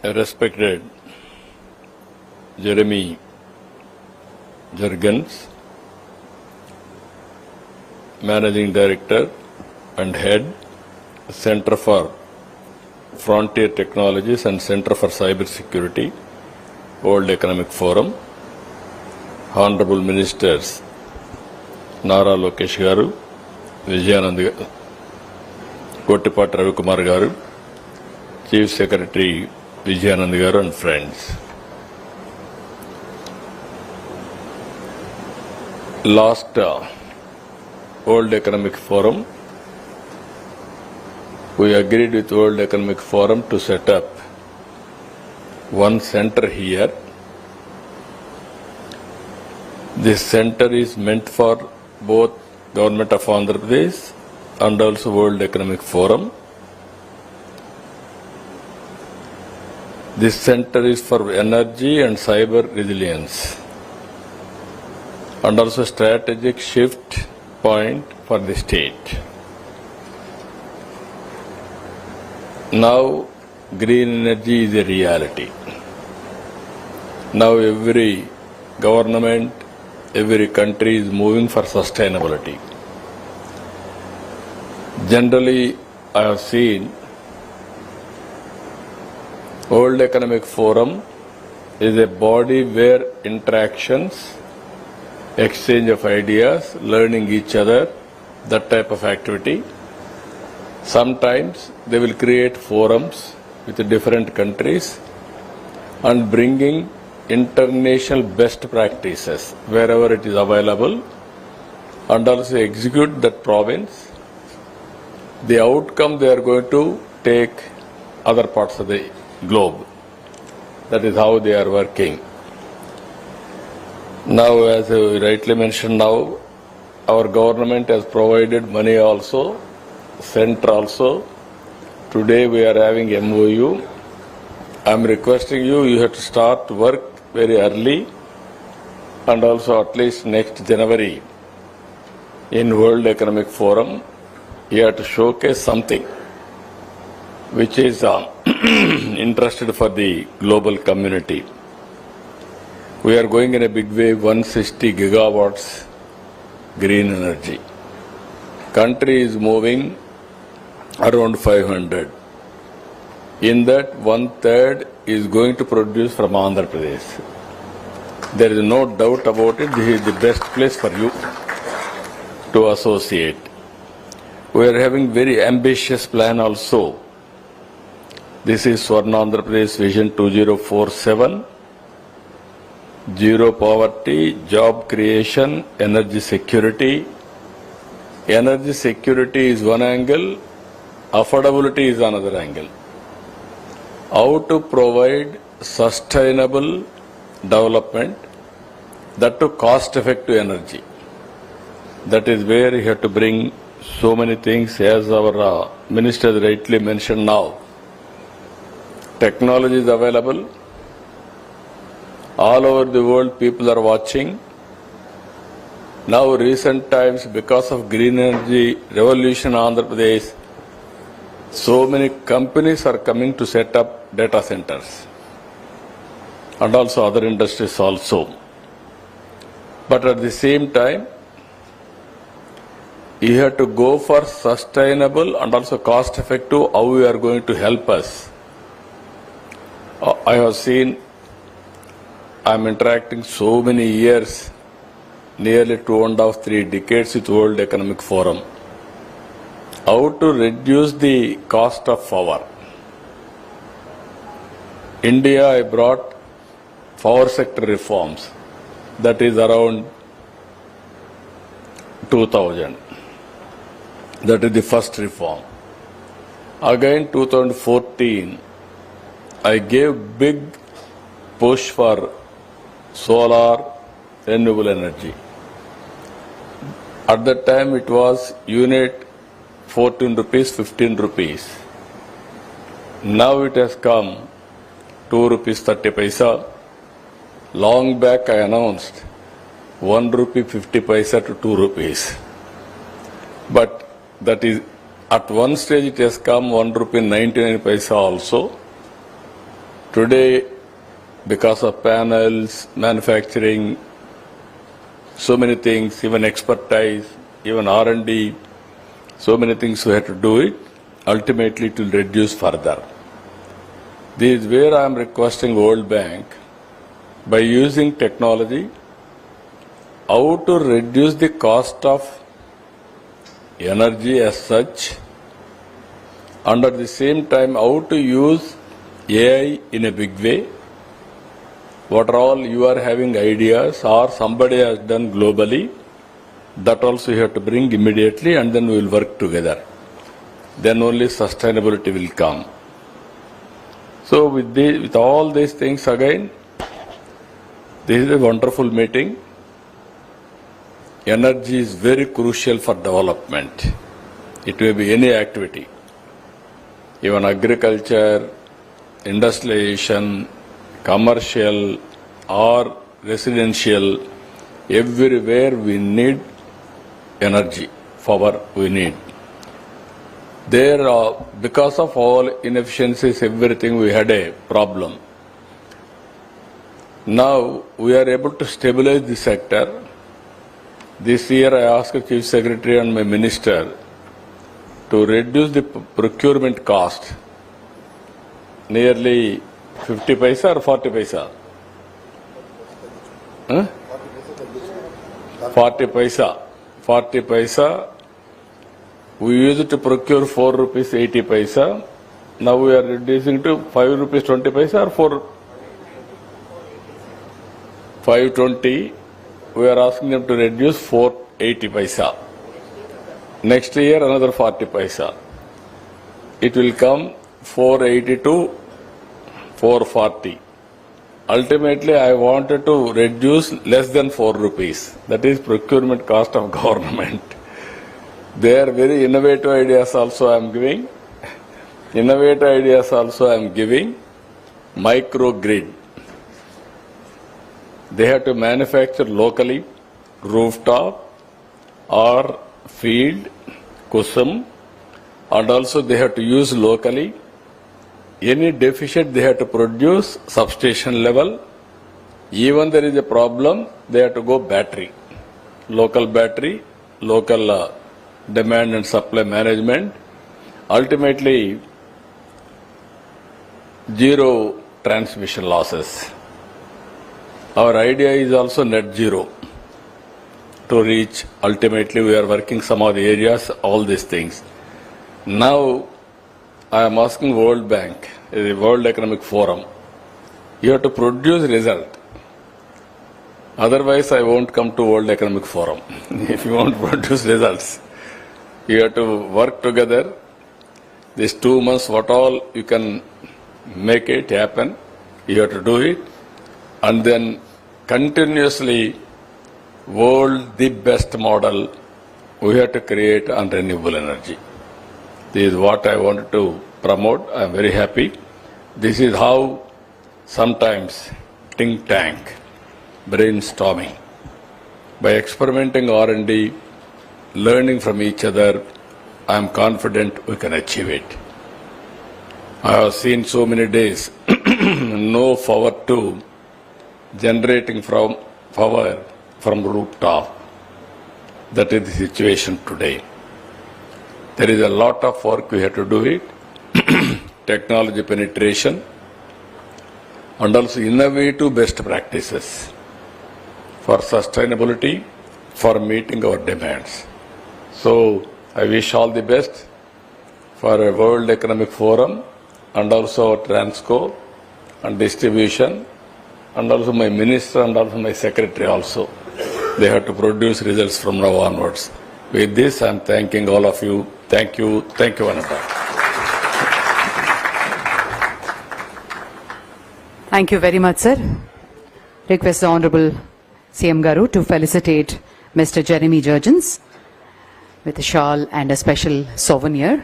Respected Jeremy Jurgens, Managing Director and Head, Center for Frontier Technologies and Center for Cyber Security, World Economic Forum, Honorable Ministers Nara Lokesh Garu, Vijayanand Gottipati Ravikumar Garu, Chief Secretary Vijayanand Garu and friends. Last World Economic Forum, we agreed with World Economic Forum to set up one center here. This center is meant for both Government of Andhra Pradesh and also World Economic Forum. This center is for energy and cyber resilience and also strategic shift point for the state. Now green energy is a reality. Now every government, every country is moving for sustainability. Generally, I have seen World Economic Forum is a body where interactions, exchange of ideas, learning each other, that type of activity. Sometimes they will create forums with different countries and bringing international best practices wherever it is available and also execute that province. The outcome they are going to take other parts of the globe. That is how they are working. Now, as I rightly mentioned now, our government has provided money also, center also. Today we are having MOU. I am requesting you, you have to start work very early and also at least next January in World Economic Forum, you have to showcase something which is interested for the global community. We are going in a big way, 160 gigawatts green energy. Country is moving around 500. In that, 1/3 is going to produce from Andhra Pradesh. There is no doubt about it. This is the best place for you to associate. We are having very ambitious plan also. This is Swarna Andhra Pradesh Vision 2047. Zero poverty, job creation, energy security. Energy security is one angle, affordability is another angle. How to provide sustainable development, that to cost-effective energy. That is where you have to bring so many things, as our minister rightly mentioned now. Technology is available. All over the world people are watching. Now recent times, because of green energy revolution in Andhra Pradesh, so many companies are coming to set up data centers and also other industries also. But at the same time, you have to go for sustainable and also cost effective, how we are going to help us. I have seen, I am interacting so many years, nearly 2.5, 3 decades with World Economic Forum. How to reduce the cost of power. India, I brought power sector reforms. That is around 2000. That is the first reform. Again, 2014, I gave big push for solar renewable energy. At that time, it was unit 14 rupees, 15 rupees. Now it has come 2 rupees 30 paisa. Long back I announced 1 rupee 50 paisa to 2 rupees. But that is, at one stage it has come 1 rupee 99 paisa also. Today, because of panels, manufacturing, so many things, even expertise, even R&D, so many things we have to do it. Ultimately, it will reduce further. This is where I am requesting World Bank, by using technology, how to reduce the cost of energy as such, and at the same time how to use AI in a big way. What are all you are having ideas or somebody has done globally, that also you have to bring immediately, and then we will work together. Then only sustainability will come. So with all these things again, this is a wonderful meeting. Energy is very crucial for development. It may be any activity, even agriculture, industrialization, commercial or residential, everywhere we need energy, power we need. There are, because of all inefficiencies, everything, we had a problem. Now we are able to stabilize the sector. This year I asked the Chief Secretary and my Minister to reduce the procurement cost nearly 50 paisa or 40 paisa? 40 paisa. 40 paisa. We used to procure 4 rupees 80 paisa. Now we are reducing to 5 rupees 20 paisa or 4? 520. We are asking them to reduce 480 paisa. Next year another 40 paisa. It will come 480 to 440. Ultimately, I wanted to reduce less than 4 rupees. That is procurement cost of government. They are very innovative ideas also I am giving. Innovative ideas also I am giving. Microgrid. They have to manufacture locally, rooftop or field, kusum, and also they have to use locally. Any deficit they have to produce substation level. Even there is a problem, they have to go battery, local demand and supply management. Ultimately, zero transmission losses. Our idea is also net zero to reach. Ultimately, we are working some of the areas, all these things. Now, I am asking World Bank, the World Economic Forum, you have to produce result. Otherwise, I won't come to World Economic Forum. If you want to produce results, you have to work together. These 2 months, what all you can make it happen, you have to do it. And then continuously, world the best model we have to create on renewable energy. This is what I wanted to promote. I am very happy. This is how sometimes think tank, brainstorming, by experimenting R&D, learning from each other, I am confident we can achieve it. I have seen so many days, no power to generating from power from rooftop. That is the situation today. There is a lot of work we have to do it. Technology penetration and also innovative best practices for sustainability, for meeting our demands. So I wish all the best for a World Economic Forum and also Transco and distribution, and also my minister and also my secretary also. They have to produce results from now onwards. With this, I am thanking all of you. Thank you. Thank you, Ananta. Thank you very much, sir. Request the Honorable CM Garu to felicitate Mr. Jeremy Jurgens with a shawl and a special souvenir.